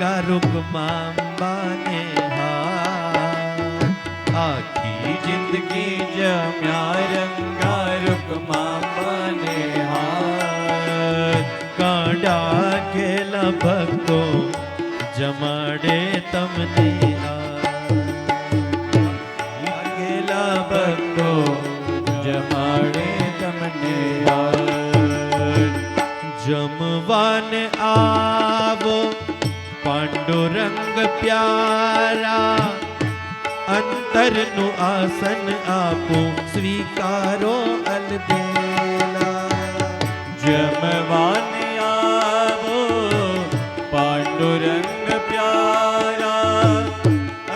રંગા રૂકમાંબાને હાથ, આખી જિંદગી જમ્યા રંગા રૂકમાંબાને હાથ, કાંડા ગેલા ભક્તો જમાડે તમને ગેલા ભક્તો જમાડે તમને જમવાને આવો પાંડુરંગ પ્યારા, અંતરનું આસન આપો સ્વીકારો અલબેલા. જમવાને આવો પાંડુરંગ પ્યારા,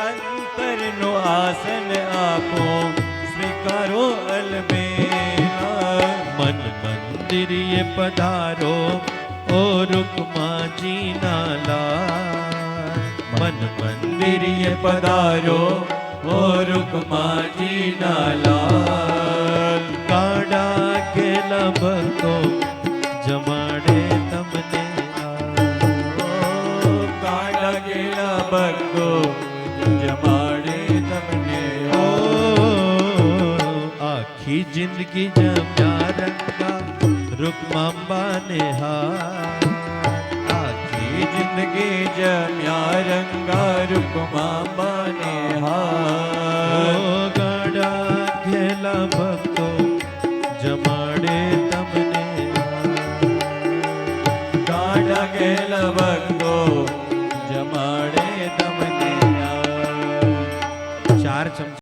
અંતરનું આસન આપો સ્વીકારો અલબેલા. મન મંદિરે પધારો ઓ રૂકમાજી ના લાલ, મન મંદિરે પધારો ઓ રૂકમાજી ના લાલ. કાડા ગેલા ભક્તો જમાડે તમને કાડા ગેલા ભક્તો જમાડે તમને. આખી જિંદગી જમ્યા રંગા રૂકમાંબાને હાથ, આખી જિંદગી જમ્યા રંગા રૂકમાંબાને હાથ. ગાડા ઘેલા ભક્તો જમાડે